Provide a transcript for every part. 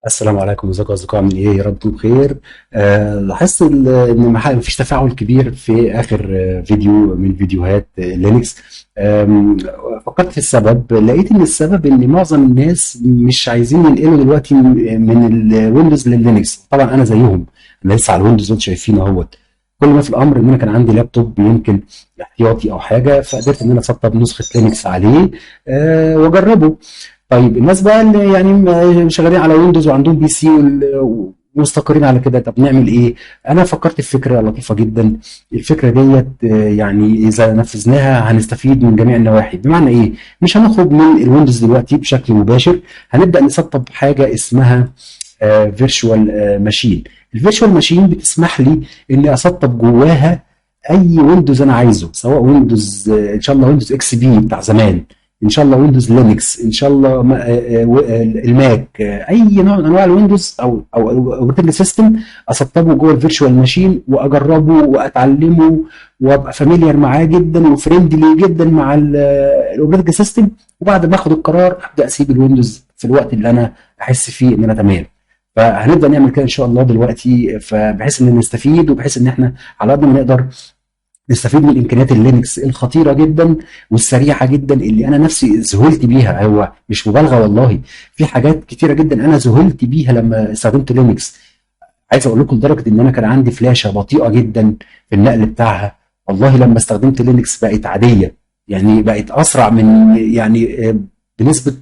السلام عليكم، ازيكم يا اصدقاء؟ عاملين ايه؟ يا رب تكونوا بخير. لاحظت ان مفيش تفاعل كبير في اخر فيديو من فيديوهات لينكس. فكرت في السبب، لقيت ان السبب ان معظم الناس مش عايزين ينقلوا دلوقتي من الويندوز لللينكس. طبعا انا زيهم، انا لسه على الويندوز انتوا شايفينه اهوت. كل ما في الامر ان انا كان عندي لابتوب يمكن احتياطي او حاجه، فقدرت ان انا اسطب نسخه لينكس عليه واجربه. طيب الناس بقى اللي يعني شغالين على ويندوز وعندهم بي سي ومستقرين على كده، طب نعمل ايه؟ انا فكرت في فكره لطيفه جدا. الفكره ديت يعني اذا نفذناها هنستفيد من جميع النواحي. بمعنى ايه؟ مش هنخرج من الويندوز دلوقتي بشكل مباشر، هنبدا نسطب حاجه اسمها فيرتشوال ماشين. الفيرتشوال ماشين بتسمح لي اني اسطب جواها اي ويندوز انا عايزه، سواء ويندوز ان شاء الله ويندوز اكس بي بتاع زمان، ان شاء الله ويندوز لينكس، ان شاء الله الماك، اي نوع من انواع الويندوز او اوبريتنج سيستم، اسطبه جوه الفيرتشوال ماشين واجربه واتعلمه وابقى فاميليار معاه جدا وفريندلي جدا مع الاوبريتنج سيستم. وبعد ما اخد القرار ابدا اسيب الويندوز في الوقت اللي انا احس فيه ان انا تمام. فهنبدا نعمل كده ان شاء الله دلوقتي، فبحيث ان نستفيد وبحيث ان احنا على قد ما نقدر نستفيد من امكانيات اللينكس الخطيره جدا والسريعه جدا اللي انا نفسي ذهلت بيها. هو مش مبالغه والله، في حاجات كتيره جدا انا ذهلت بيها لما استخدمت لينكس. عايز اقول لكم لدرجه ان انا كان عندي فلاشه بطيئه جدا في النقل بتاعها، والله لما استخدمت لينكس بقت عاديه، يعني بقت اسرع من يعني بنسبه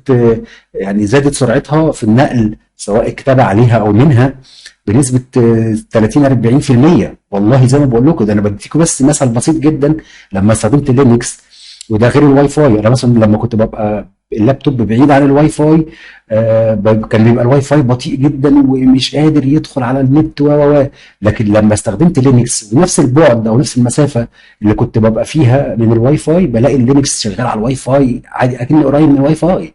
يعني زادت سرعتها في النقل سواء الكتابه عليها او منها بنسبه 30 40%. والله زي ما بقول لكم ده انا بديكم بس مثل بسيط جدا. لما استخدمت لينكس، وده غير الواي فاي، انا مثلا لما كنت ببقى اللابتوب بعيد عن الواي فاي كان بيبقى الواي فاي بطيء جدا ومش قادر يدخل على النت لكن لما استخدمت لينكس بنفس البعد او نفس المسافه اللي كنت ببقى فيها من الواي فاي، بلاقي اللينكس شغال على الواي فاي عادي اكني قريب من الواي فاي.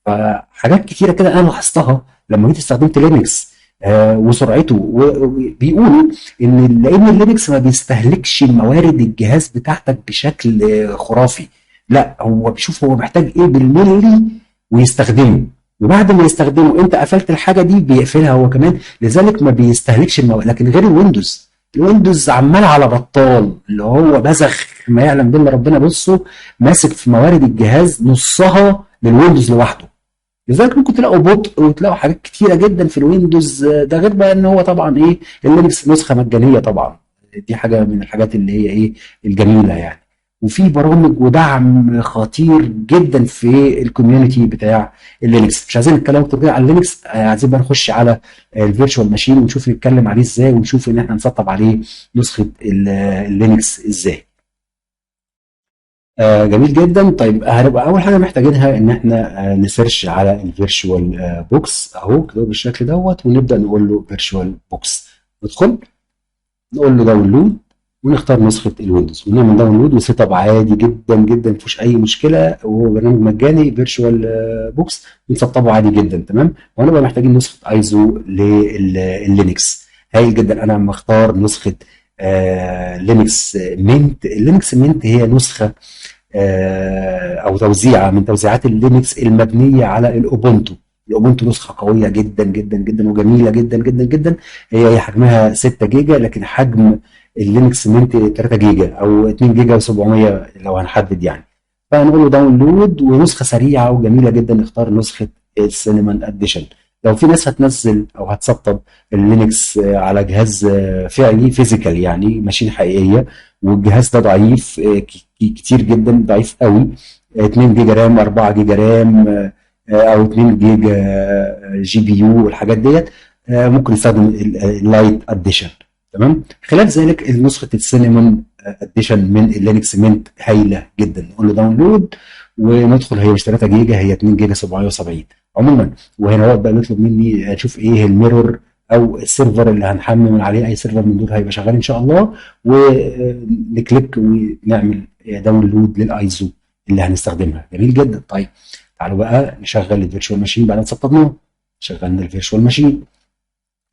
فحاجات كتيره كده انا لاحظتها لما جيت استخدمت لينكس وسرعته. وبيقولوا لان اللينكس ما بيستهلكش موارد الجهاز بتاعتك بشكل خرافي، لا هو بيشوف هو محتاج ايه بالملي ويستخدمه، وبعد ما يستخدمه انت قفلت الحاجه دي بيقفلها هو كمان، لذلك ما بيستهلكش الموارد. لكن غير الويندوز عمال على بطال، اللي هو بزخ ما يعلم بالله ربنا. بصوا، ماسك في موارد الجهاز نصها للويندوز لوحده. لذلك ممكن تلاقوا بطء وتلاقوا حاجات كتيره جدا في الويندوز. ده غير بقى ان هو طبعا ايه، اللينكس نسخه مجانيه طبعا. دي حاجه من الحاجات اللي هي ايه، الجميله يعني. وفي برامج ودعم خطير جدا في الكوميونتي بتاع اللينكس. مش عايزين نتكلم اكتر كده على اللينكس، عايزين بقى نخش على الفيرتشوال ماشين ونشوف نتكلم عليه ازاي، ونشوف ان احنا نسطب عليه نسخه اللينكس ازاي. جميل جدا. طيب هنبقى اول حاجه محتاجينها ان احنا نسيرش على الفيرتشوال بوكس اهو كده بالشكل دوت، ونبدا نقول له فيرتشوال بوكس. ندخل نقول له داونلود ونختار نسخه الويندوز ونعمل داونلود وسيت اب عادي جدا جدا، مفيش اي مشكله. وهو برنامج مجاني فيرتشوال بوكس، بنسطبه عادي جدا تمام. وهنبقى محتاجين نسخه ايزو لللينكس. هايل جدا. انا مختار نسخه لينكس مينت. اللينكس مينت هي نسخه او توزيعه من توزيعات اللينكس المبنيه على الاوبونتو. الاوبونتو نسخه قويه جدا جدا جدا وجميله جدا جدا جدا. هي حجمها 6 جيجا، لكن حجم اللينكس مينت 3 جيجا او 2 جيجا و700 لو هنحدد يعني. فنقول له داونلود، ونسخه سريعه وجميله جدا نختار نسخه السينمان اديشن. لو في ناس هتنزل او هتسطب اللينكس على جهاز فعلي فيزيكال يعني ماشين حقيقيه، والجهاز ده ضعيف كتير جدا، ضعيف قوي، 2 جيجا رام، 4 جيجا رام، او 2 جيجا جي بي يو والحاجات ديت، ممكن نستخدم اللايت اديشن تمام. خلاف ذلك نسخه السينمون اديشن من اللينكس مينت هايله جدا. نقول له داونلود وندخل. هي مش 3 جيجا، هي 2 جيجا 770 عموما. وهنا هو بقى بيطلب مني اشوف ايه الميرور او السيرفر اللي هنحمل من عليه. اي سيرفر من دول هيبقى شغال ان شاء الله، ونكليك ونعمل داونلود للايزو اللي هنستخدمها. جميل جدا. طيب تعالوا بقى نشغل الفيرتشوال ماشين بعد ما سطبناه. شغلنا الفيرتشوال ماشين.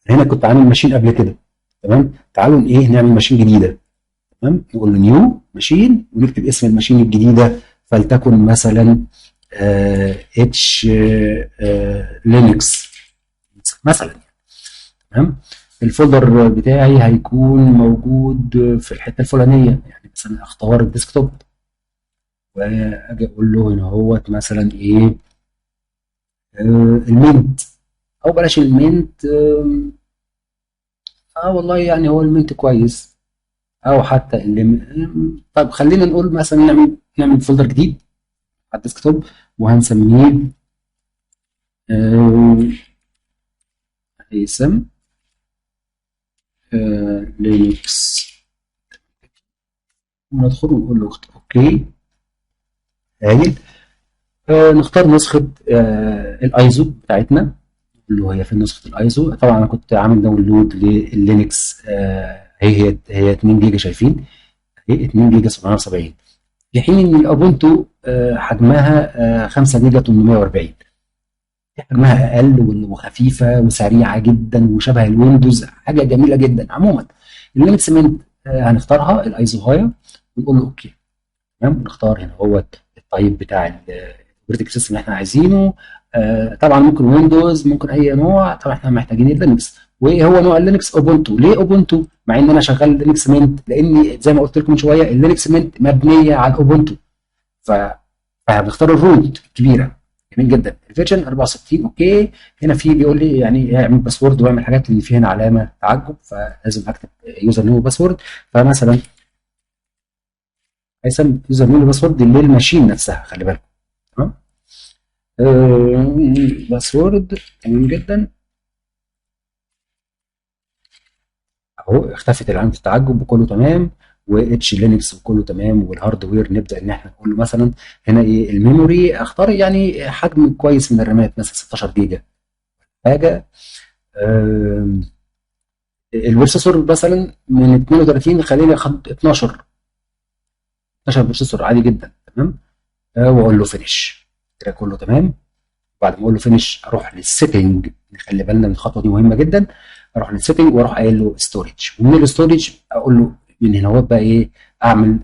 هنا كنت عامل ماشين قبل كده تمام. تعالوا ايه نعمل ماشين جديده. تمام، نقول له نيو ماشين ونكتب اسم الماشين الجديده، فلتكن مثلا اتش لينكس مثلا. تمام. الفولدر بتاعي هيكون موجود في الحته الفلانيه، يعني مثلا اختار الديسكتوب واجي اقول له هنا هوت مثلا ايه، المنت، او بلاش المنت، والله يعني هو المنت كويس، او حتى طب خلينا نقول مثلا نعمل فولدر جديد على الديسكتوب وهنسميه آه، هيثم لينكس، وندخل ونقول له اوكي. هايل. نختار نسخة الايزو بتاعتنا، نقول له هي في نسخة الايزو. طبعا انا كنت عامل داونلود لللينكس، هي 2 جيجا، شايفين هي 2 جيجا 770، في حين ان الاوبونتو حجمها 5 جيجا 840. حجمها اقل وخفيفه وسريعه جدا وشبه الويندوز، حاجه جميله جدا. عموما اللينكس منت هنختارها الايزو هايا ونقول له اوكي. تمام. نختار هنا هو التايب بتاع الاوبريتنج سيستم اللي احنا عايزينه. طبعا ممكن ويندوز، ممكن اي نوع، طبعا احنا محتاجين اللينكس. وايه هو نوع اللينكس؟ اوبونتو. ليه اوبونتو مع ان انا شغال لينكس منت؟ لاني زي ما قلت لكم من شويه اللينكس منت مبنيه على الاوبونتو. ف فبختار الروت الكبيره. جميل جدا. الفيرجن 64 اوكي. هنا في بيقول لي يعني اعمل باسورد واعمل حاجات، لان في هنا علامه تعجب فلازم اكتب يوزر نيم وباسورد. فمثلا هيثم يوزر نيم وباسورد للماشين نفسها، خلي بالكم. تمام. باسورد. تمام جدا. اهو اختفت علامه التعجب وكله تمام، واتش لينكس وكله تمام. والهاردوير نبدا ان احنا نقول له مثلا هنا ايه الميموري، اختار يعني حجم كويس من الرامات، مثلا 16 جيجا حاجه. آم، البروسيسور مثلا من 32 خليني اخد 12 بروسيسور عادي جدا. تمام. واقول له فينيش كده كله تمام. بعد ما اقول له فينيش اروح للسيتنج، نخلي بالنا من الخطوه دي مهمه جدا. اروح للسيتنج واروح قايل له ستورج، ومن الستورج اقول له من هنا هو بقى ايه، اعمل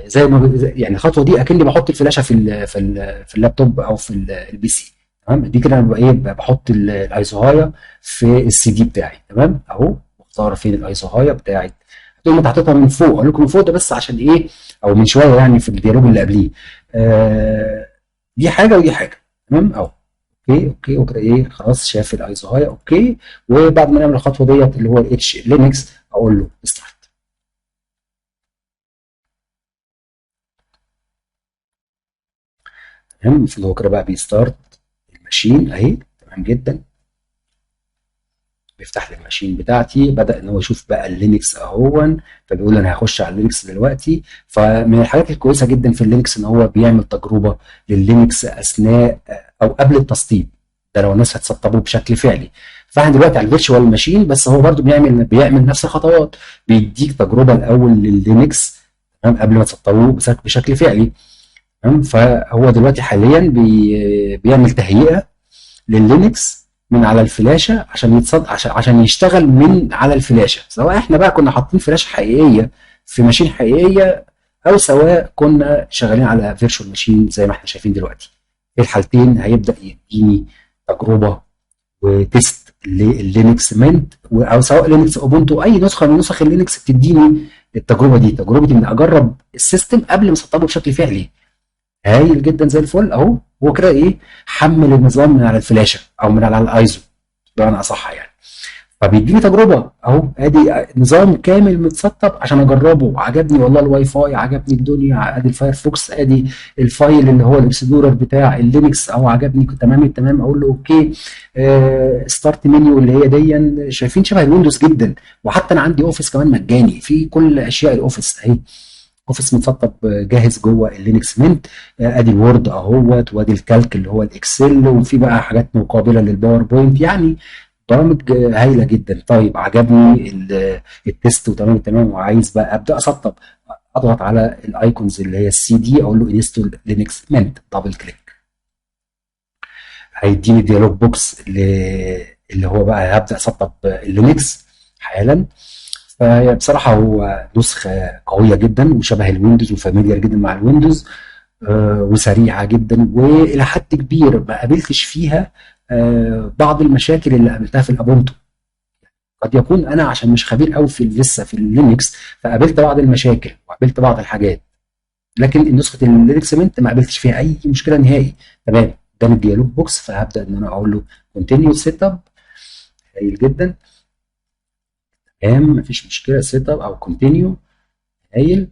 زي ما يعني الخطوه دي اكني بحط الفلاشه في اللابتوب او في البي سي. تمام. دي كده انا بقى ايه، بحط الايزوهايا في السي دي بتاعي. تمام. اهو بختار فين الايزوهايا بتاعت. هتقول انت حاططها من فوق، اقول لكم من فوق ده بس عشان ايه، او من شويه يعني في الديالوج اللي قبليه. آه دي حاجه ودي حاجه. تمام. اهو اوكي اوكي وكده ايه، خلاص شاف الايزوهايا اوكي. وبعد ما نعمل الخطوه ديت اللي هو الاتش لينكس اقول له ستارت. تمام. المفروض هو كده بقى بيستارت الماشين اهي. تمام جدا. بيفتح لي الماشين بتاعتي، بدا ان هو يشوف بقى اللينكس اهون، فبيقول انا هخش على اللينكس دلوقتي. فمن الحاجات الكويسه جدا في اللينكس ان هو بيعمل تجربه لللينكس اثناء او قبل التسطيب، ده لو الناس هتسطبه بشكل فعلي. فاحنا دلوقتي على الفيرتشوال ماشين، بس هو برضو بيعمل نفس الخطوات، بيديك تجربه الاول لللينكس. تمام. قبل ما تسطبوه بشكل فعلي. تمام. فهو دلوقتي حاليا بيعمل تهيئه لللينكس من على الفلاشه عشان يتصد عشان يشتغل من على الفلاشه، سواء احنا بقى كنا حاطين فلاشه حقيقيه في ماشين حقيقيه، او سواء كنا شغالين على فيرتشوال ماشين زي ما احنا شايفين دلوقتي. في الحالتين هيبدا يديني تجربه وتيست لللينكس منت، او سواء لينكس اوبونتو، اي نسخه من نسخ اللينكس بتديني التجربه دي، تجربه ان اجرب السيستم قبل ما اسطبه بشكل فعلي. هايل جدا زي الفل. اهو هو كده ايه، حمل النظام من على الفلاشه او من على الايزو بمعنى اصح يعني. فبيديني تجربه اهو، ادي نظام كامل متسطب عشان اجربه. عجبني والله الواي فاي، عجبني الدنيا، ادي الفايرفوكس، ادي الفايل اللي هو الاكسبلورر بتاع اللينكس اهو عجبني تمام التمام. اقول له اوكي. ستارت منيو اللي هي دي، شايفين شبه الويندوز جدا. وحتى انا عندي اوفيس كمان مجاني في كل اشياء الاوفيس اهي. اوفيس متسطب جاهز جوه اللينكس منت. ادي الوورد اهوت، وادي الكالك اللي هو الاكسل، وفي بقى حاجات مقابله للباوربوينت يعني. برامج هايله جدا. طيب عجبني التست وتمام التمام، وعايز بقى ابدا اسطب. اضغط على الايكونز اللي هي السي دي، اقول له انستول لينكس منت، دبل كليك. هيديني ديالوج بوكس اللي هو بقى هبدا اسطب اللينكس حالا. فبصراحة هو نسخة قوية جدا وشبه الويندوز وفاميليار جدا مع الويندوز. وسريعة جدا، وإلى حد كبير ما قابلتش فيها بعض المشاكل اللي قابلتها في الابونتو، قد يكون انا عشان مش خبير قوي في لسه في اللينكس، فقابلت بعض المشاكل وقابلت بعض الحاجات، لكن نسخه اللينكس منت ما قابلتش فيها اي مشكله نهائي. تمام، ده الديالوج بوكس، فهبدا ان انا اقول له كونتينيو سيت اب. هايل جدا. تمام، مفيش مشكله، سيت اب او كونتينيو. هايل.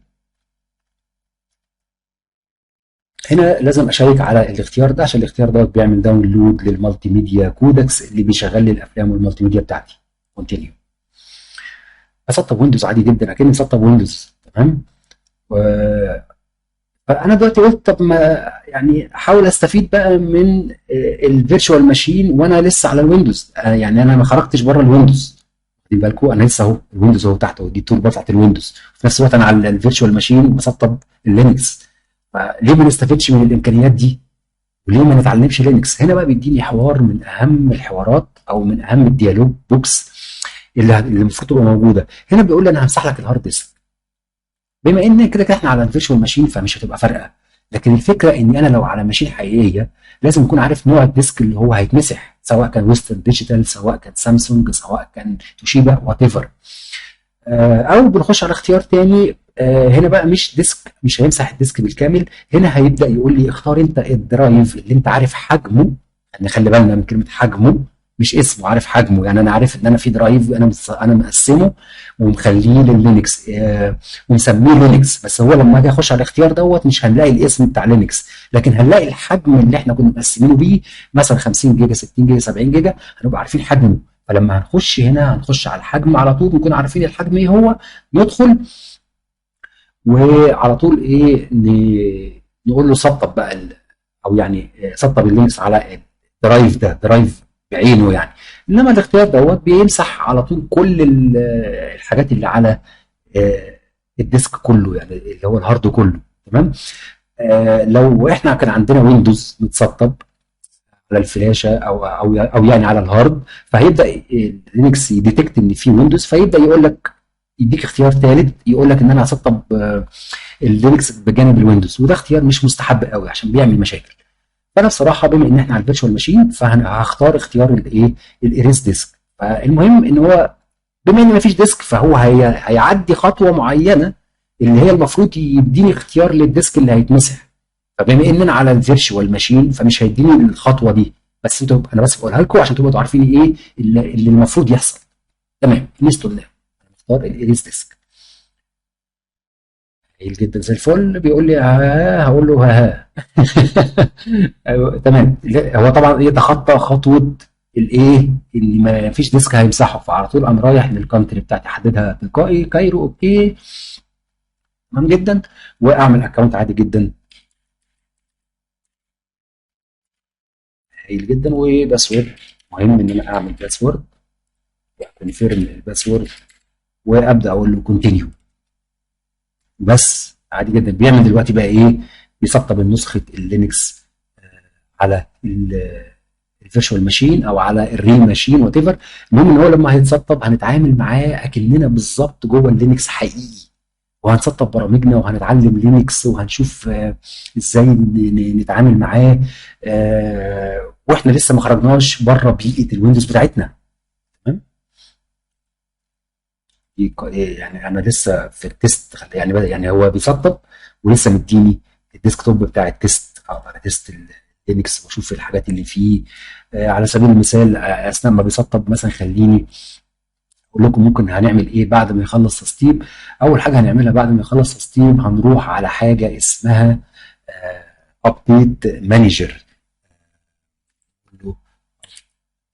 هنا لازم اشيك على الاختيار ده، عشان الاختيار دوت بيعمل داونلود للمالتي ميديا كودكس اللي بيشغل لي الافلام والمالتي ميديا بتاعتي. كونتينيو. اسطب ويندوز عادي جدا، اكني مسطب ويندوز. تمام. و- فانا دلوقتي قلت طب ما يعني احاول استفيد بقى من الفيرتشوال ماشين وانا لسه على الويندوز. يعني انا ما خرجتش بره الويندوز. خدي بالكم انا لسه اهو الويندوز اهو تحت اهو، دي التول بار بتاعت الويندوز، في نفس الوقت انا على الفيرتشوال ماشين بسطب اللينكس. فليه ما نستفدش من الامكانيات دي وليه ما نتعلمش لينكس؟ هنا بقى بيديني حوار من اهم الحوارات او من اهم الديالوج بوكس اللي المفروض تبقى موجوده. هنا بيقول لي انا همسح لك الهارد ديسك، بما ان كده كده احنا على الفيرتشوال ماشين فمش هتبقى فارقه. لكن الفكره ان انا لو على ماشين حقيقيه لازم اكون عارف نوع الديسك اللي هو هيتمسح، سواء كان ويسترن ديجيتال، سواء كان سامسونج، سواء كان توشيبا، وات ايفر. او بنخش على اختيار تاني. هنا بقى مش ديسك، مش هيمسح الديسك بالكامل. هنا هيبدا يقول لي اختار انت الدرايف اللي انت عارف حجمه. يعني خلي بالنا من كلمه حجمه، مش اسمه، عارف حجمه. يعني انا عارف ان انا في درايف انا مقسمه ومخليه لللينكس، ومسميه لينكس، بس هو لما اجي اخش على الاختيار دوت مش هنلاقي الاسم بتاع لينكس، لكن هنلاقي الحجم اللي احنا كنا مقسمينه بيه، مثلا 50 جيجا، 60 جيجا، 70 جيجا، هنبقى عارفين حجمه. فلما هنخش هنا هنخش على الحجم على طول، نكون عارفين الحجم ايه هو، ندخل وعلى طول ايه نقول له سطب بقى او يعني سطب اللينكس على الدرايف ده، درايف بعينه يعني. انما الاختيار دوت بيمسح على طول كل الحاجات اللي على الديسك كله، يعني اللي هو الهارد كله. تمام. لو احنا كان عندنا ويندوز متسطب على الفلاشه او يعني على الهارد، فهيبدا لينكس يديتكت ان في ويندوز، فيبدا يقول لك، يديك اختيار ثالث يقول لك ان انا هسطب اللينكس بجانب الويندوز، وده اختيار مش مستحب قوي عشان بيعمل مشاكل. فانا بصراحه بما ان احنا على الفيرتشوال ماشين فهختار اختيار الايه، الاريز ديسك. فالمهم ان هو بما ان مفيش ديسك فهو هيعدي خطوه معينه اللي هي المفروض يديني اختيار للديسك اللي هيتمسح. فبما اننا على الفيرتشوال ماشين فمش هيديني الخطوه دي، بس انتوا انا بس بقولها لكم عشان تبقوا عارفين ايه اللي المفروض يحصل. تمام، انستول ناو. هنختار الاريز ديسك. جميل جدا زي الفل. بيقول لي ها، هقول له ها ها. أيوة، تمام. هو طبعا يتخطى خطوه الايه اللي ما فيش ديسك هيمسحه، فعلى طول قام رايح للكونتري بتاعتي، احددها تلقائي كايرو. اوكي، تمام جدا. واعمل اكونت عادي جدا. هايل جدا. وباسورد، مهم ان انا اعمل باسورد وكونفيرم الباسورد، وابدا اقول له كونتينيو. بس عادي جدا. بيعمل دلوقتي بقى ايه؟ بيسطب النسخه اللينكس على الفيرتشوال ماشين او على الريل ماشين وات ايفر. المهم ان هو لما هيتسطب هنتعامل معاه اكننا بالظبط جوه اللينكس حقيقي، وهنسطب برامجنا وهنتعلم لينكس وهنشوف ازاي نتعامل معاه، واحنا لسه ما خرجناش بره بيئه الويندوز بتاعتنا. تمام. يعني انا لسه في التيست، يعني يعني هو بيسطب ولسه مديني الديسكتوب بتاع التيست، اقدر اتست اللينكس واشوف الحاجات اللي فيه. على سبيل المثال اثناء ما بيسطب مثلا، خليني اقول لكم ممكن هنعمل ايه بعد ما يخلص تسطيب. اول حاجه هنعملها بعد ما يخلص تسطيب، هنروح على حاجه اسمها ابديت مانجر.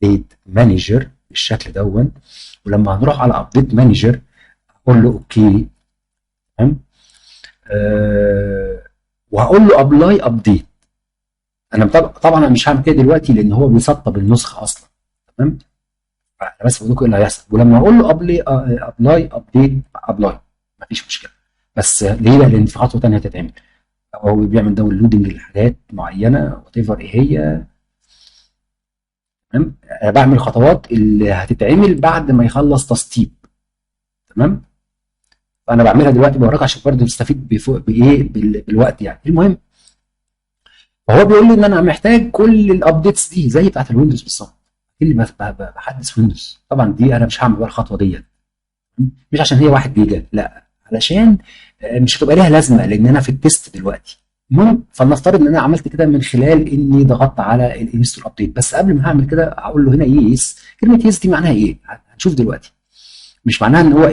ابديت مانجر بالشكل دون. ولما هنروح على ابديت مانجر اقول له اوكي. تمام. وهقول له ابلاي ابديت. انا طبعا انا مش هعمل كده دلوقتي لان هو بيسطب النسخه اصلا. تمام. انا بس بقول لكم ايه اللي هيحصل. ولما اقول له ابلاي ابديت ابلاي، مفيش مشكله. بس ليه بقى؟ لان في خطوه ثانيه هتتعمل. هو بيعمل داونلودنج لحاجات معينه وات ايفر ايه هي. تمام. انا بعمل خطوات اللي هتتعمل بعد ما يخلص تسطيب. تمام. فانا بعملها دلوقتي بوراك عشان برضه تستفيد بايه بالوقت يعني. المهم فهو بيقول لي ان انا محتاج كل الابديتس دي زي بتاعت الويندوز بالظبط، اللي بحدث ويندوز. طبعا دي انا مش هعمل بقى الخطوه دي، مش عشان هي 1 جيجا، لا، علشان مش هتبقى ليها لازمه لان انا في التيست دلوقتي. المهم، فلنفترض ان انا عملت كده من خلال اني ضغطت على الانستول ابديت. بس قبل ما هعمل كده هقول له هنا يس. كلمه يس دي معناها ايه؟ هنشوف دلوقتي. مش معناها ان هو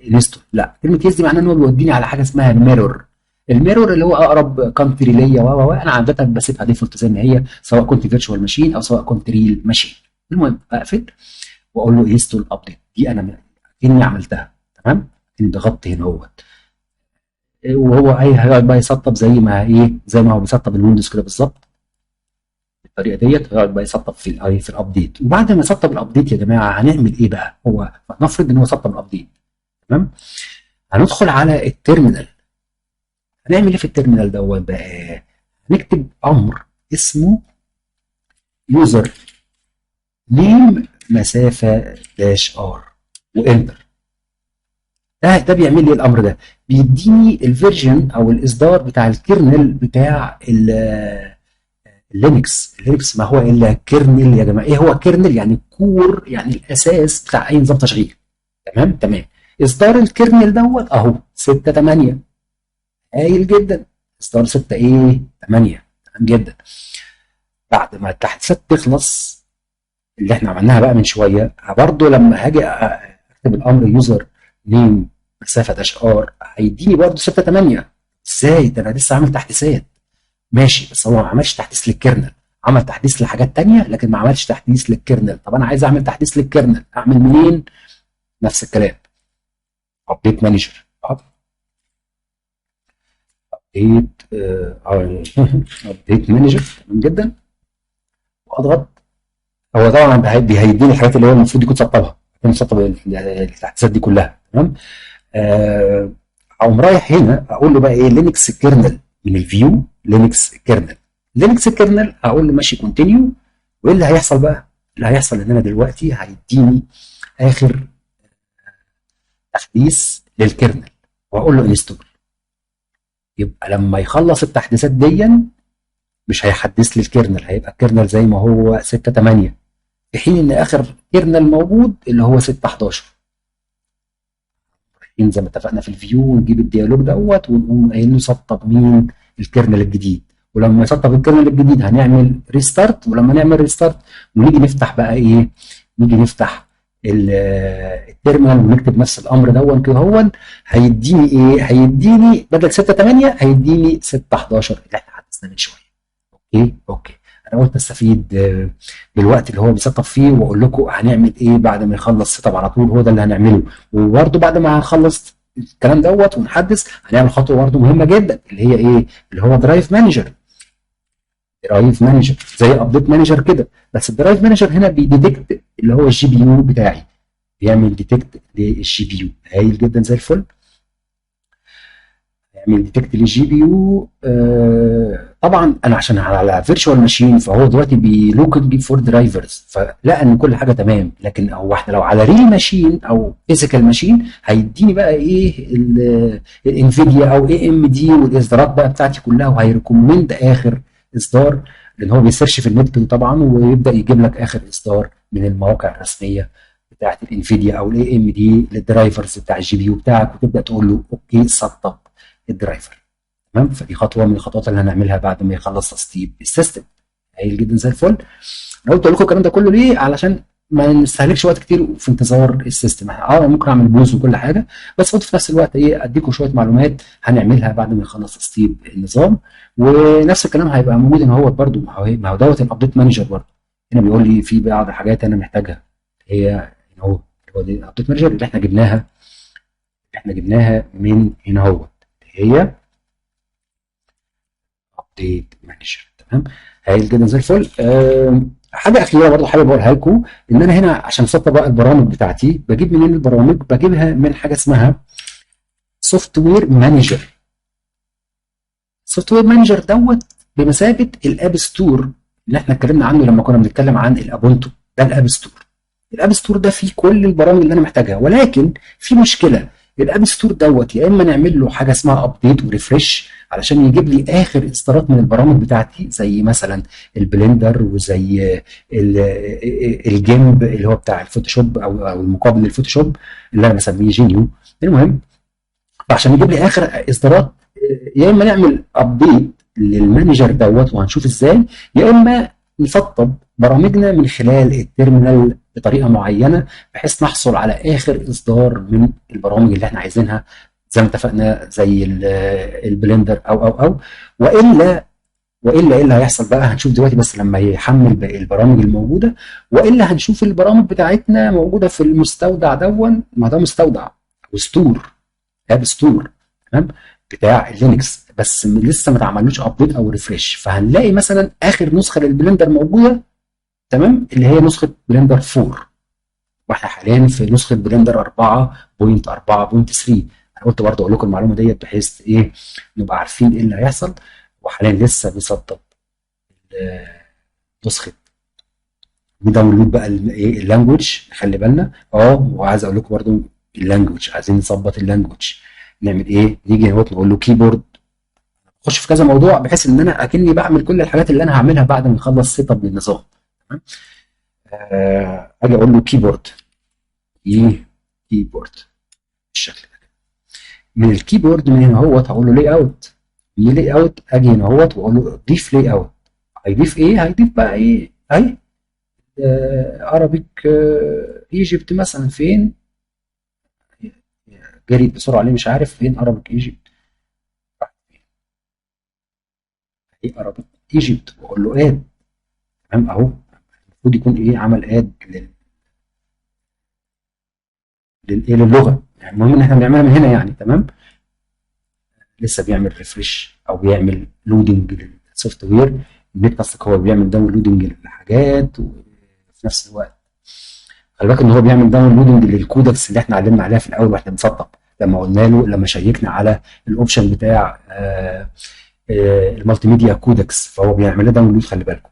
انستول، لا، كلمه يس دي معناها ان هو بيوديني على حاجه اسمها الميرور. الميرور اللي هو اقرب كونتري ليا، انا عاده بسيبها ديفولت زي ما هي، سواء كنت فيرتشوال ماشين او سواء كنت ريل ماشين. المهم اقفل واقول له انستول ابديت. دي انا كاني عملتها تمام، اني ضغطت هنا اهوت. وهو هيقعد بقى يسطب زي ما زي ما هو بيسطب الويندوز كده بالظبط. بالطريقه ديت هيقعد بقى يسطب في الابديت. وبعد ما يسطب الابديت يا جماعه هنعمل ايه بقى؟ هو نفرض ان هو سطب الابديت تمام، هندخل على التيرمينال. هنعمل ايه في التيرمينال دوت بقى؟ هنكتب امر اسمه يوزر نيم مسافه داش ار وانتر. ده بيعمل لي الامر ده، بيديني الفيرجن او الاصدار بتاع الكيرنل بتاع اللينكس. اللينكس ما هو الا كيرنل يا جماعه. ايه هو كيرنل؟ يعني كور، يعني الاساس بتاع اي نظام تشغيل. تمام تمام. اصدار الكيرنل دوت اهو 6 8. هايل جدا. اصدار 6 8. تمام جدا. بعد ما التحديثات تخلص اللي احنا عملناها بقى من شويه، برضه لما هاجي اكتب الامر يوزر نيم مسافه داش ار هيديني برضه 6 8. ازاي ده؟ انا لسه عامل تحديثات. ماشي، بس هو ما عملش تحديث للكيرنل، عمل تحديث لحاجات تانية لكن ما عملش تحديث للكيرنل. طب انا عايز اعمل تحديث للكيرنل، اعمل منين؟ نفس الكلام، ابديت مانجر. ابديت ابديت مانجر. تمام جدا. واضغط. هو طبعا هيديني الحاجات اللي هو المفروض يكون سطبها، يكون سطب التحديثات دي كلها. تمام. اقوم رايح هنا اقول له بقى ايه؟ لينكس كيرنل من الفيو. لينكس كيرنل. لينكس كيرنل هقول له ماشي كونتينيو. وايه اللي هيحصل بقى؟ اللي هيحصل ان انا دلوقتي هيديني اخر تحديث للكيرنل واقول له انستول. يبقى لما يخلص التحديثات دي مش هيحدث لي الكيرنل، هيبقى الكيرنل زي ما هو 6 8، في حين ان اخر كيرنل موجود اللي هو 6 11. زي ما اتفقنا في الفيو، ونجيب الديالوج دوت ونقوم قايل له سطب مين؟ الكيرنل الجديد. ولما يسطب الكيرنل الجديد هنعمل ريستارت. ولما نعمل ريستارت ونيجي نفتح بقى نيجي نفتح التيرمينال ونكتب نفس الامر دون كده هون. هيديني هيديني بدل 6 8 هيديني 6 11 اللي احنا حدثنا من شويه. اوكي. انا قلت استفيد بالوقت اللي هو بيسطب فيه واقول لكم هنعمل ايه بعد ما يخلص سيت اب على طول. هو ده اللي هنعمله. وبرده بعد ما هنخلص الكلام دوت ونحدث هنعمل خطوه برده مهمه جدا اللي هي اللي هو درايف مانجر. درايف مانجر زي ابديت مانجر كده، بس الدرايف مانجر هنا بيديتكت اللي هو الجي بي يو بتاعي، بيعمل ديتكت للجي بي يو. هايل جدا زي الفل. يعمل ديتكت للجي بي يو. طبعا انا عشان على فيرتشوال ماشين فهو دلوقتي بيلوكينج فور درايفرز، فلا ان كل حاجه تمام. لكن هو احنا لو على ريل ماشين او فيزيكال ماشين هيديني بقى الانفيديا او اي ام دي والاصدارات بقى بتاعتي كلها، وهيريكومند اخر اصدار لان هو بيسيرش في النت طبعا ويبدا يجيب لك اخر اصدار من المواقع الرسميه بتاعت الانفيديا او الاي ام دي للدرايفرز بتاع الجي بي يو بتاعك، وتبدا تقول له اوكي سطب الدرايفر. تمام. فدي خطوه من الخطوات اللي هنعملها بعد ما يخلص تسطيب السيستم. هايل جدا زي الفل. انا قلت لكم الكلام ده كله ليه؟ علشان ما نستهلكش وقت كتير في انتظار السيستم. ممكن اعمل بوز وكل حاجه، بس قلت في نفس الوقت اديكم شويه معلومات هنعملها بعد ما يخلص تسطيب النظام. ونفس الكلام هيبقى موجود هنا هو برده. ما هو دوت الابديت مانجر برده. هنا بيقول لي في بعض الحاجات انا محتاجها. هي هو دي الابديت مانجر اللي احنا جبناها من هنا هو، هي ابديت مانجر. تمام. هايل جدا زي الفل. حاجه اخيره برضه حابب اقولها لكم، ان انا هنا عشان اسطب بقى البرامج بتاعتي بجيب منين البرامج؟ بجيبها من حاجه اسمها سوفت وير مانجر. سوفت وير مانجر دوت بمثابه الاب ستور اللي احنا اتكلمنا عنه لما كنا بنتكلم عن الابونتو. ده الاب ستور. الاب ستور ده فيه كل البرامج اللي انا محتاجها، ولكن في مشكله الاب ستور دوت يا اما نعمل له حاجه اسمها ابديت وريفرش علشان يجيب لي اخر اصدارات من البرامج بتاعتي، زي مثلا البلندر، وزي الجيمب اللي هو بتاع الفوتوشوب او المقابل للفوتوشوب اللي انا بسميه جينيو. المهم، فعشان يجيب لي اخر اصدارات، يا اما نعمل ابديت للمانجر دوت وهنشوف ازاي، يا اما نسطب برامجنا من خلال التيرمينال بطريقه معينه بحيث نحصل على اخر اصدار من البرامج اللي احنا عايزينها، زي ما اتفقنا، زي البلندر او والا ايه اللي هيحصل بقى هنشوف دلوقتي، بس لما يحمل باقي البرامج الموجوده. والا هنشوف البرامج بتاعتنا موجوده في المستودع دون، ما ده مستودع وستور، اب ستور، تمام، بتاع اللينكس، بس لسه ما اتعملوش ابديت او ريفريش. فهنلاقي مثلا اخر نسخه للبلندر موجوده، تمام، اللي هي نسخه بلندر 4، واحنا حاليا في نسخه بلندر 4.4.3. انا قلت برضه اقول لكم المعلومه ديت بحيث ايه نبقى عارفين ايه اللي هيحصل. وحاليا لسه بيسطب نسخه، نداونلود بقى ايه اللانجوج، خلي بالنا. وعايز اقول لكم برضه اللانجوج، عايزين نظبط اللانجوج. نعمل ايه؟ نيجي اهوت نقول له كيبورد، اخش في كذا موضوع بحيث ان انا اكني بعمل كل الحاجات اللي انا هعملها بعد ما اخلص سيت اب للنظام، تمام. اجي اقول له كيبورد، ايه كيبورد بالشكل ده. من الكيبورد من هنا اهوت هقول له لاي اوت، لي اوت، اجي هنا اهوت واقول له ضيف لاي اوت. هيضيف ايه؟ هيضيف بقى ايه اهي، ارابيك ايجيبت مثلا. فين؟ جريت بسرعه ليه مش عارف فين ارابيك ايجيبت. ايه ارابيك ايجيبت واقول له اد، تمام اهو. المفروض يكون ايه عمل اد للغه يعني. المهم ان احنا بنعملها من هنا يعني، تمام. لسه بيعمل ريفرش او بيعمل لودنج للسوفت وير. النت اصلا هو بيعمل داونلودنج للحاجات، وفي نفس الوقت خلي بالك ان هو بيعمل داونلودنج للكودكس اللي احنا علمنا عليها في الاول واحنا بنسطب، لما قلنا له، لما شيكنا على الاوبشن بتاع المالتي ميديا كودكس، فهو بيعمل له داونلود، خلي بالكم.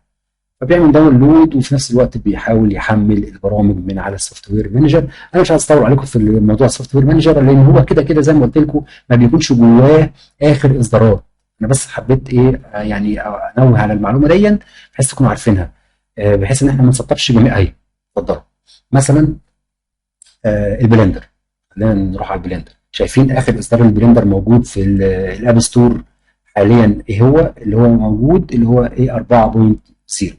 فبيعمل داونلود وفي نفس الوقت بيحاول يحمل البرامج من على السوفت وير مانجر. انا مش عايز اطول عليكم في موضوع السوفت وير مانجر، لان هو كده كده زي ما قلت لكم ما بيكونش جواه اخر اصدارات. انا بس حبيت ايه يعني انوه على المعلومه دي بحيث تكونوا عارفينها، بحيث ان احنا ما نسطبش جميع. اهي اتفضلوا مثلا البلندر. خلينا نروح على البلندر. شايفين اخر اصدار البلندر موجود في الاب ستور حاليا ايه هو اللي هو موجود، اللي هو ايه 4.0.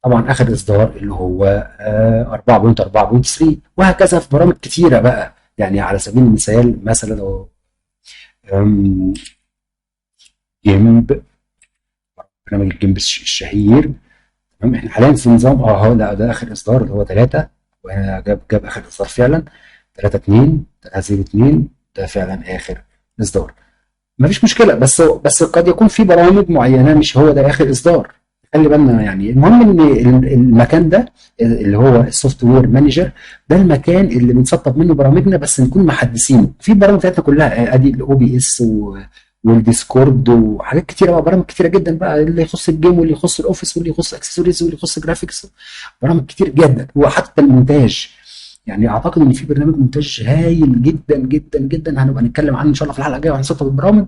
طبعا اخر اصدار اللي هو 4.4.3، وهكذا في برامج كتيره بقى. يعني على سبيل المثال مثلا لو جيمب، برنامج الجيمب الشهير، تمام. احنا حاليا في نظام لا ده اخر اصدار اللي هو 3، وهنا جاب اخر اصدار فعلا 3.2 3.02، ده فعلا اخر اصدار. مفيش مشكله، بس قد يكون في برامج معينه مش هو ده اخر اصدار، خلي بالنا يعني. المهم ان المكان ده اللي هو السوفت وير مانجر، ده المكان اللي بنسطب منه برامجنا بس نكون محدثينه. في برامج بتاعتنا كلها ادي الاو بي اس والديسكورد وحاجات كتيره بقى، برامج كتيره جدا بقى، اللي يخص الجيم واللي يخص الاوفيس واللي يخص اكسسوارز واللي يخص جرافيكس، برامج كتير جدا، وحتى المونتاج. يعني اعتقد ان في برنامج مونتاج هايل جدا جدا جدا هنبقى نتكلم عنه ان شاء الله في الحلقه الجايه وهنسطب البرامج.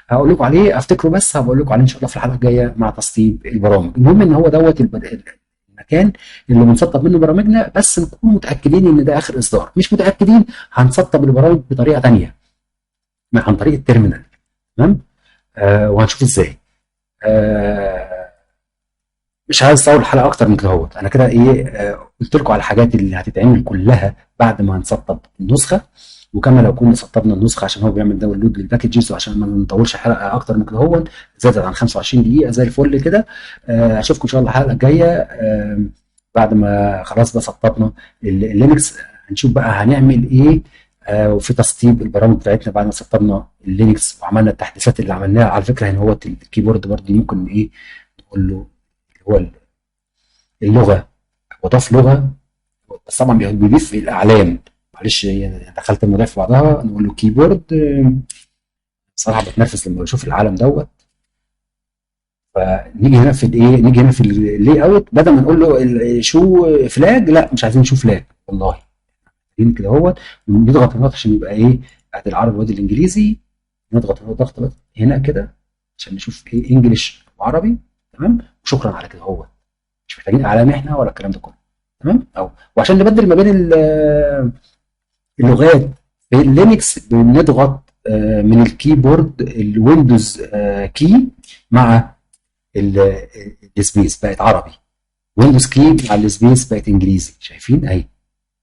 هقول لكم عليه، افتكره بس هقول لكم عليه ان شاء الله في الحلقه الجايه مع تسطيب البرامج. المهم ان هو دوت المكان اللي بنسطب منه برامجنا، بس نكون متاكدين ان ده اخر اصدار. مش متاكدين هنسطب البرامج بطريقه ثانيه عن طريق التيرمينال، تمام. وهنشوف ازاي. آه مش عايز اطول الحلقه اكتر من كده اهوت. انا كده ايه قلت لكم على الحاجات اللي هتتعمل كلها بعد ما هنسطب النسخه، وكما لو كنا سطبنا النسخه عشان هو بيعمل داونلود للباكجز، وعشان ما نطولش حلقه اكتر من كده اهوت زادت عن 25 دقيقه زي الفل كده. اشوفكم ان شاء الله الحلقه الجايه بعد ما خلاص بقى سطبنا اللينكس. هنشوف بقى هنعمل ايه وفي تسطيب البرامج بتاعتنا بعد ما سطبنا اللينكس وعملنا التحديثات اللي عملناها. على فكره هنا هو الكيبورد برضه ممكن ايه نقول له هو اللغه، وضاف لغه، بس طبعا بيضيف الاعلام. معلش يعني دخلت الموضوع في بعضها. نقول له كيبورد. بصراحه بتنرفز لما بشوف العالم دوت. فنيجي هنا في الايه، نيجي هنا في اللي اوت، بدل ما نقول له شو فلاج، لا مش عايزين نشوف فلاج والله. كده اهوت، ونضغط هنا عشان يبقى ايه، ادي العربي وادي الانجليزي. نضغط هنا ضغط هنا كده عشان نشوف ايه انجلش وعربي. تمام، وشكرا على كده اهوت. مش محتاجين اعلام احنا ولا الكلام ده كله. تمام. او وعشان نبدل ما بين اللغات في اللينكس بنضغط من الكيبورد الويندوز كي مع السبيس بقت عربي، ويندوز كي مع السبيس بقت انجليزي. شايفين اهي؟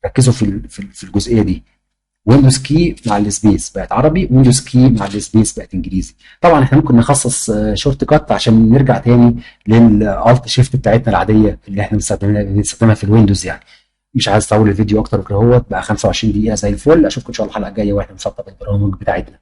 ركزوا في الجزئيه دي. ويندوز كي مع السبيس بقت عربي، ويندوز كي مع السبيس بقت انجليزي. طبعا احنا ممكن نخصص شورت كات عشان نرجع تاني للالت شيفت بتاعتنا العاديه اللي احنا بنستخدمها في الويندوز يعني. مش عايز اطول الفيديو اكتر، وكده هو بقى 25 دقيقه زي الفل. اشوفكم ان شاء الله الحلقه الجايه واحنا نسطب البرامج بتاعتنا.